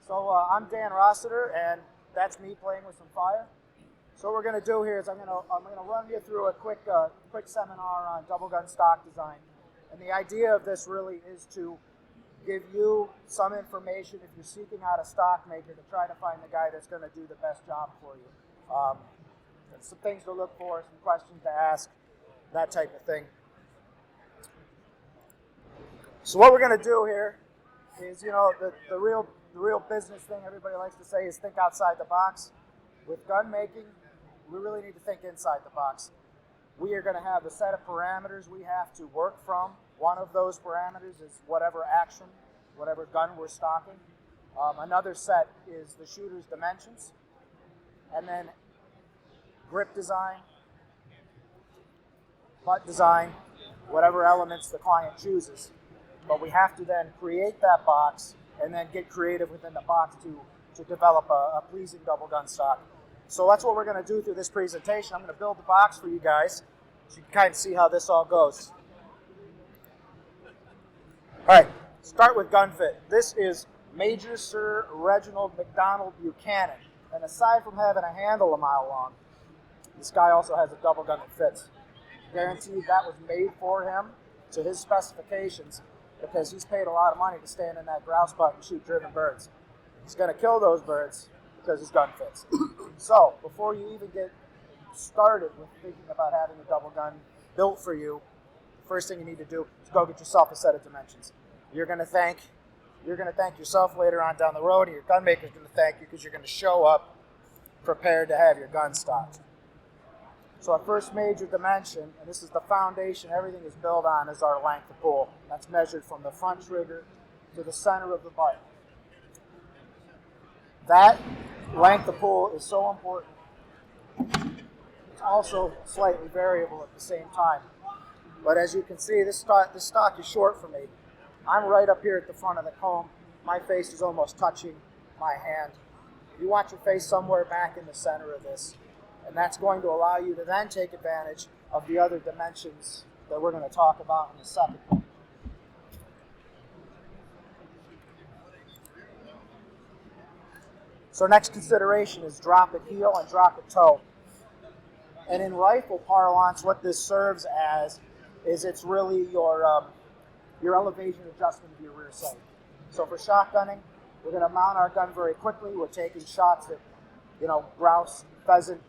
So I'm Dan Rossiter, and that's me playing with some fire. So what we're going to do here is I'm going to run you through a quick seminar on double gun stock design. And the idea of this really is to give you some information if you're seeking out a stock maker to try to find the guy that's going to do the best job for you. Some things to look for, some questions to ask, that type of thing. So what we're going to do here is, the real business thing everybody likes to say is think outside the box. With gun making, we really need to think inside the box. We are going to have a set of parameters we have to work from. One of those parameters is whatever action, whatever gun we're stocking. Another set is the shooter's dimensions. And then grip design, butt design, whatever elements the client chooses. But we have to then create that box and then get creative within the box to develop a pleasing double gun stock. So that's what we're going to do through this presentation. I'm going to build the box for you guys so you can kind of see how this all goes. All right, start with gun fit. This is Major Sir Reginald McDonald Buchanan. And aside from having a handle a mile long, this guy also has a double gun that fits. Guaranteed that was made for him to his specifications because he's paid a lot of money to stand in that grouse butt and shoot driven birds. He's going to kill those birds because his gun fits. So before you even get started with thinking about having a double gun built for you, first thing you need to do is go get yourself a set of dimensions. You're going to thank yourself later on down the road, and your gun maker's going to thank you because you're going to show up prepared to have your gun stocked. So our first major dimension, and this is the foundation everything is built on, is our length of pull. That's measured from the front trigger to the center of the butt. That length of pull is so important. It's also slightly variable at the same time. But as you can see, this stock is short for me. I'm right up here at the front of the comb. My face is almost touching my hand. You want your face somewhere back in the center of this. And that's going to allow you to then take advantage of the other dimensions that we're going to talk about in a second. So next consideration is drop at heel and drop at toe. And in rifle parlance, what this serves as is it's really your elevation adjustment of your rear sight. So for shotgunning, we're going to mount our gun very quickly. We're taking shots at, grouse, pheasant,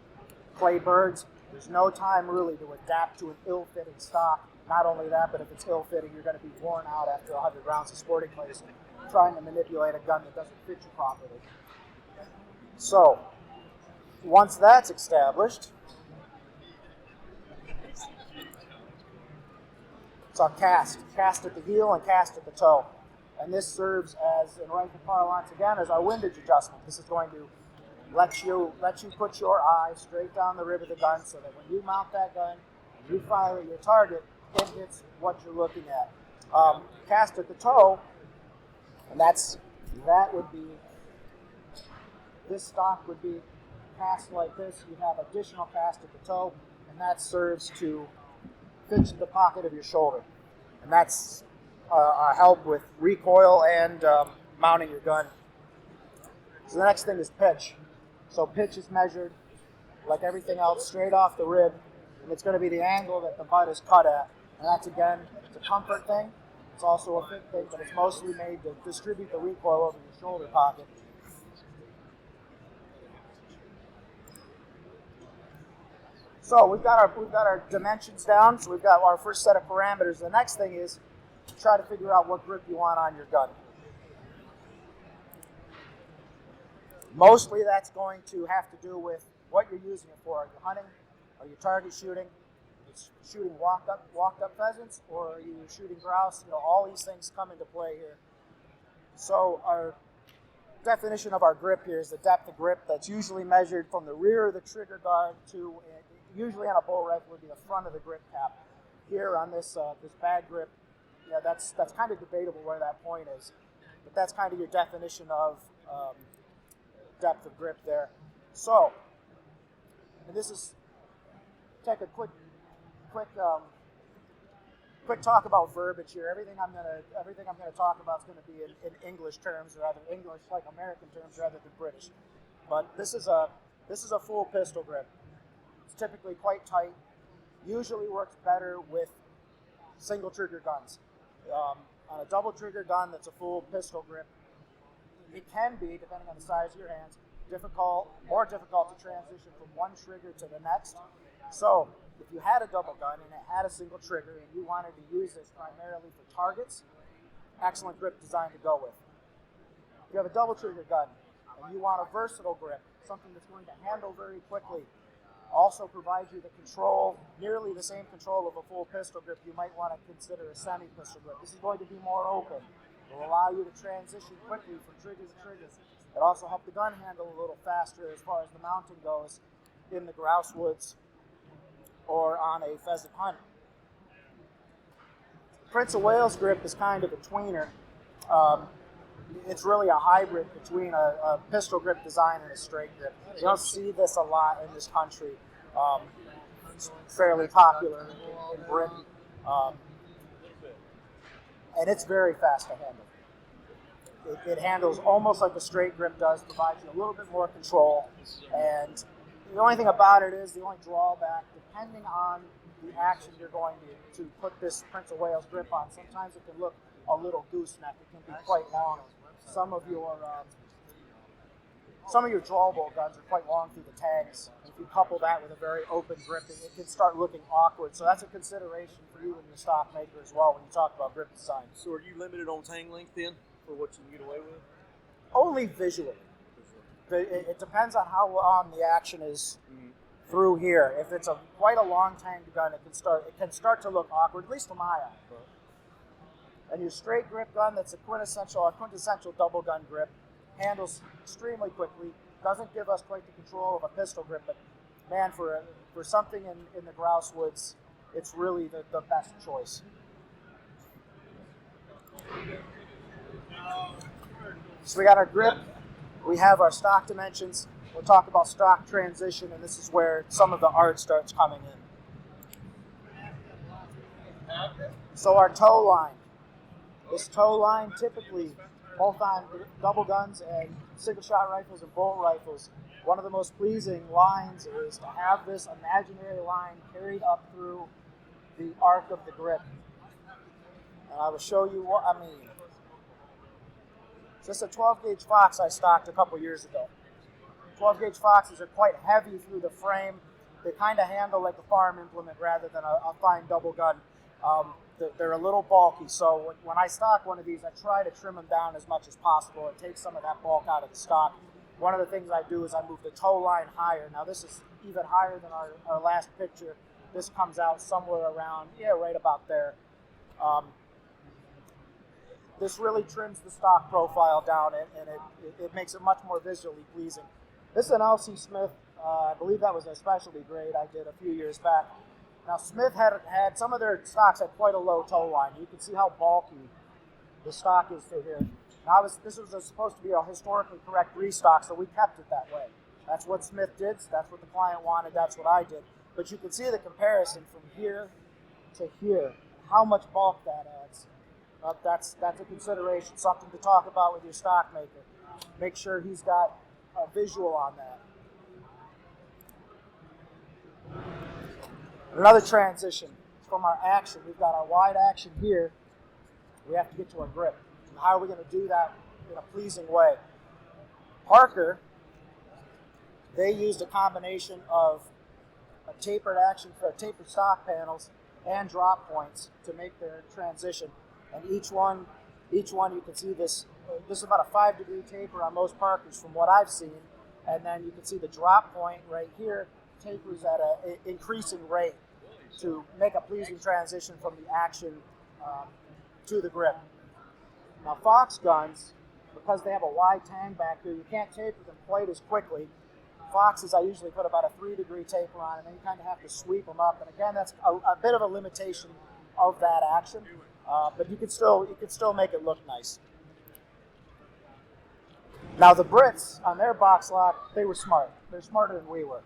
clay birds. There's no time really to adapt to an ill-fitting stock. Not only that, but if it's ill-fitting, you're going to be worn out after 100 rounds of sporting clays trying to manipulate a gun that doesn't fit you properly. So, once that's established, it's our cast at the heel and cast at the toe. And this serves as, in rifle parlance again, as our windage adjustment. This is going to let you put your eye straight down the rib of the gun so that when you mount that gun, you fire at your target, it hits what you're looking at. Cast at the toe, and that would be, this stock would be cast like this. You have additional cast at the toe, and that serves to fit the pocket of your shoulder. And that's a help with recoil and mounting your gun. So the next thing is pitch. So pitch is measured, like everything else, straight off the rib, and it's going to be the angle that the butt is cut at. And that's, again, it's a comfort thing. It's also a fit thing, but it's mostly made to distribute the recoil over your shoulder pocket. So we've got our dimensions down, so we've got our first set of parameters. The next thing is to try to figure out what grip you want on your gun. Mostly that's going to have to do with what you're using it for. Are you hunting? Are you target shooting? Are you shooting walked up pheasants? Or are you shooting grouse? All these things come into play here. So our definition of our grip here is the depth of grip that's usually measured from the rear of the trigger guard to, usually on a bull rifle, would be the front of the grip cap. Here on this bag grip, that's kind of debatable where that point is. But that's kind of your definition of depth of grip there. So, and this is, take a quick quick talk about verbiage here. Everything I'm gonna talk about is gonna be in English terms, rather English like American terms rather than British. But this is a full pistol grip. It's typically quite tight. Usually works better with single trigger guns. On a double trigger gun that's a full pistol grip, it can be, depending on the size of your hands, more difficult to transition from one trigger to the next. So if you had a double gun and it had a single trigger and you wanted to use this primarily for targets, excellent grip design to go with. If you have a double trigger gun and you want a versatile grip, something that's going to handle very quickly, also provides you the control, nearly the same control of a full pistol grip, you might want to consider a semi-pistol grip. This is going to be more open. It will allow you to transition quickly from triggers to triggers. It also helps the gun handle a little faster as far as the mounting goes in the grouse woods or on a pheasant hunt. Prince of Wales grip is kind of a tweener. It's really a hybrid between a pistol grip design and a straight grip. You don't see this a lot in this country. It's fairly popular in Britain. And it's very fast to handle. It handles almost like a straight grip does, provides you a little bit more control. And the only thing about it is, the only drawback, depending on the action you're going to put this Prince of Wales grip on, sometimes it can look a little gooseneck. It can be quite long. Some of your drawable guns are quite long through the tags. If you couple that with a very open grip, it can start looking awkward. So that's a consideration for you and your stock maker as well when you talk about grip design. So are you limited on tang length then for what you can get away with? Only visually. It depends on how long the action is through here. If it's quite a long tanged gun, it can start to look awkward, at least to my eye. And your straight grip gun, that's a quintessential double gun grip, handles extremely quickly, doesn't give us quite the control of a pistol grip, but man, for something in the grouse woods, it's really the best choice. So we got our grip, we have our stock dimensions, we'll talk about stock transition, and this is where some of the art starts coming in. So our toe line. This toe line, typically, both on double guns and single shot rifles and bolt rifles, one of the most pleasing lines is to have this imaginary line carried up through the arc of the grip. And I will show you what I mean. This is a 12 gauge Fox I stocked a couple years ago. 12 gauge Foxes are quite heavy through the frame. They kind of handle like a farm implement rather than a fine double gun. They're a little bulky, so when I stock one of these, I try to trim them down as much as possible and take some of that bulk out of the stock. One of the things I do is I move the toe line higher. Now this is even higher than our last picture. This comes out somewhere around, right about there. This really trims the stock profile down, and it makes it much more visually pleasing. This is an LC Smith. I believe that was a specialty grade I did a few years back. Now, Smith had some of their stocks at quite a low toe line. You can see how bulky the stock is through here. Now, this was supposed to be a historically correct restock, so we kept it that way. That's what Smith did. That's what the client wanted. That's what I did. But you can see the comparison from here to here, how much bulk that adds. That's a consideration, something to talk about with your stock maker. Make sure he's got a visual on that. Another transition from our action. We've got our wide action here. We have to get to our grip. And how are we going to do that in a pleasing way? Parker, they used a combination of a tapered action for tapered stock panels and drop points to make their transition. And each one you can see this is about a 5-degree taper on most Parkers from what I've seen. And then you can see the drop point right here tapers at an increasing rate to make a pleasing transition from the action to the grip. Now Fox guns, because they have a wide tang back here, you can't taper them quite as quickly. Foxes, I usually put about a 3-degree taper on, and then you kind of have to sweep them up. And again, that's a bit of a limitation of that action, but you can still make it look nice. Now the Brits, on their box lock, they were smart. They're smarter than we were.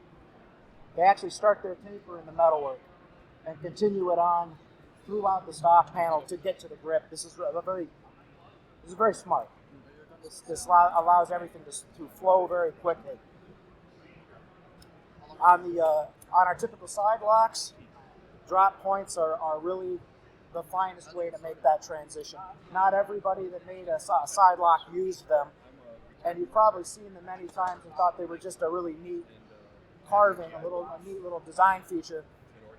They actually start their taper in the metalwork and continue it on through out the stock panel to get to the grip. This is very smart. This allows everything to flow very quickly. On our typical side locks, drop points are really the finest way to make that transition. Not everybody that made a side lock used them, and you've probably seen them many times and thought they were just a really neat carving, a neat little design feature,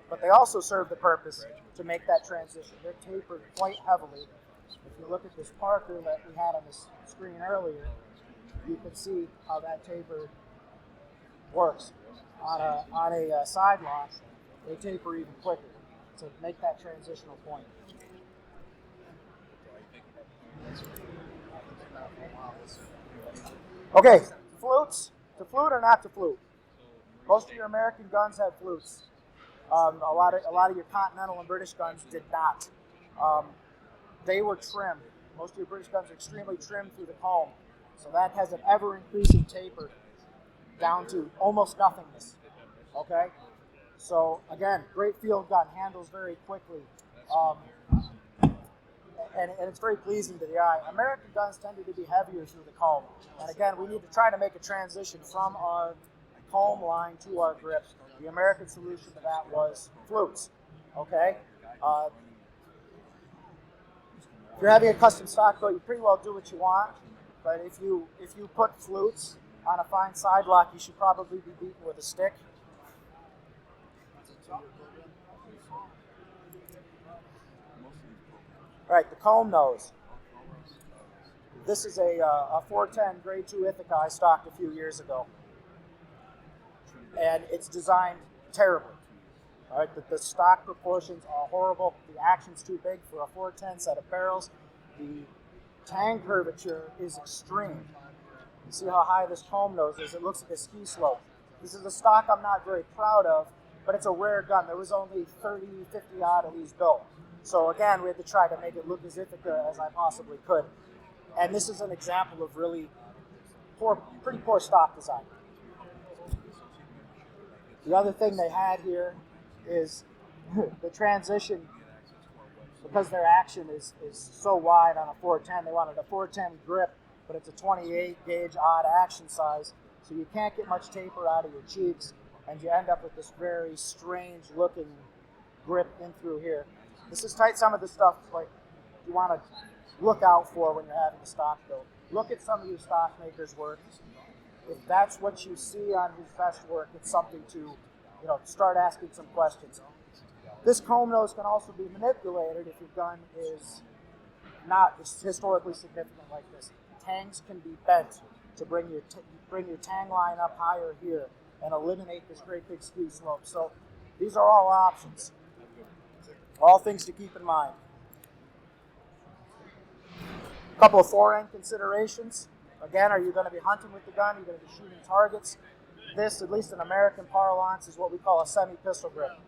but they also serve the purpose to make that transition. They're tapered quite heavily. If you look at this Parker that we had on this screen earlier, you can see how that taper works. On a side lock, they taper even quicker to make that transitional point. Okay, flutes. To flute or not to flute? Most of your American guns have flutes. A lot of your Continental and British guns did not. They were trimmed. Most of your British guns are extremely trimmed through the comb, so that has an ever-increasing taper down to almost nothingness. Okay? So, again, great field gun, handles very quickly, and it's very pleasing to the eye. American guns tended to be heavier through the comb, and again, we need to try to make a transition from our comb line to our grip. The American solution to that was flutes. Okay? If you're having a custom stock boat, you pretty well do what you want, but if you put flutes on a fine side lock, you should probably be beaten with a stick. All right, the comb nose. This is a 410 grade 2 Ithaca I stocked a few years ago, and it's designed terribly. All right, the stock proportions are horrible. The action's too big for a 410 set of barrels. The tang curvature is extreme. You see how high this comb nose is? It looks like a ski slope. This is a stock I'm not very proud of, but it's a rare gun. There was only 30, 50 odd of these built. So again, we had to try to make it look as Ithaca as I possibly could. And this is an example of really pretty poor stock design. The other thing they had here is the transition, because their action is so wide on a 410, they wanted a 410 grip, but it's a 28 gauge odd action size, so you can't get much taper out of your cheeks, and you end up with this very strange looking grip in through here. This is some of the stuff like you want to look out for when you're having a stock build. Look at some of your stock makers' work. If that's what you see on his best work, it's something to start asking some questions. This comb nose can also be manipulated if your gun is not historically significant like this. Tangs can be bent to bring your tang line up higher here and eliminate this great big ski slope. So these are all options. All things to keep in mind. A couple of forend considerations. Again, are you going to be hunting with the gun? Are you going to be shooting targets? This, at least in American parlance, is what we call a semi-pistol grip.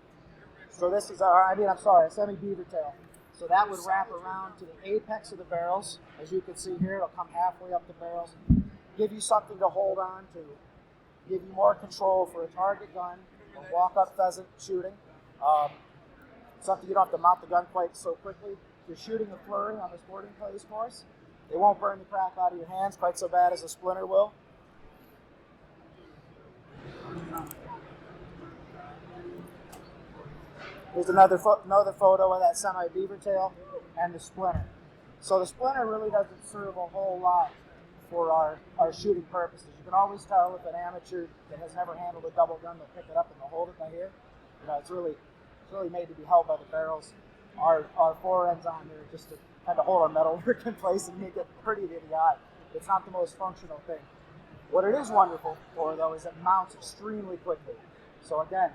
So this is a semi-beaver tail. So that would wrap around to the apex of the barrels. As you can see here, it'll come halfway up the barrels. Give you something to hold on to. Give you more control for a target gun or walk-up pheasant shooting. Something you don't have to mount the gun quite so quickly. If you're shooting a flurry on the sporting clays course, it won't burn the crap out of your hands quite so bad as a Splinter will. Here's another photo of that semi-beaver tail and the Splinter. So the Splinter really doesn't serve a whole lot for our shooting purposes. You can always tell if an amateur that has never handled a double gun will pick it up and they'll hold it by here. It's really made to be held by the barrels. Our forends on there just to kind of hold our metalwork in place and make it pretty to the eye. It's not the most functional thing. What it is wonderful for, though, is it mounts extremely quickly. So again,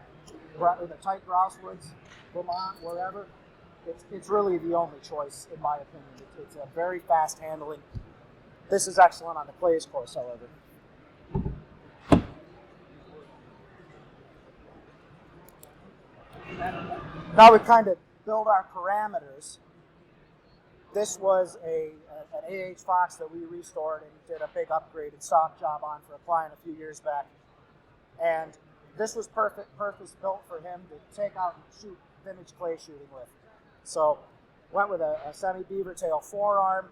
in the tight grouse woods, Vermont, wherever, it's really the only choice, in my opinion. It's a very fast handling. This is excellent on the clays course, however. Now we kind of build our parameters. This was an AH Fox that we restored and did a big upgraded stock job on for a client a few years back. And this was purpose built for him to take out and shoot vintage clay shooting with. So went with a semi-beaver tail forearm,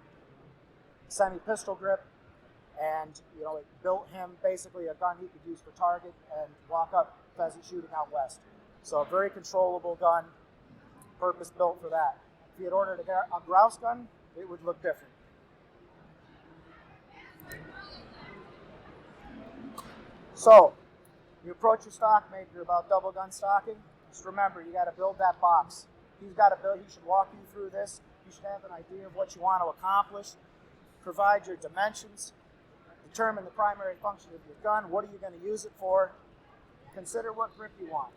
semi-pistol grip, and it built him basically a gun he could use for target and walk up pheasant shooting out west. So a very controllable gun, purpose built for that. If you had ordered a grouse gun, it would look different. So you approach your stock maker about double gun stocking. Just remember, you got to build that box. He should walk you through this. You should have an idea of what you want to accomplish. Provide your dimensions. Determine the primary function of your gun. What are you going to use it for? Consider what grip you want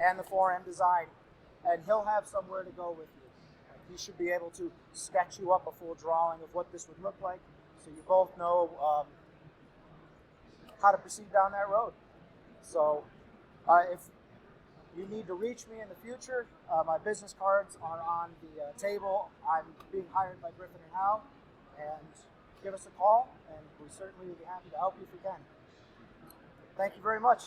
and the forend design. And he'll have somewhere to go with you. He should be able to sketch you up a full drawing of what this would look like, so you both know how to proceed down that road. So if you need to reach me in the future, my business cards are on the table. I'm being hired by Griffin & Howe, and give us a call, and we certainly will be happy to help you if we can. Thank you very much.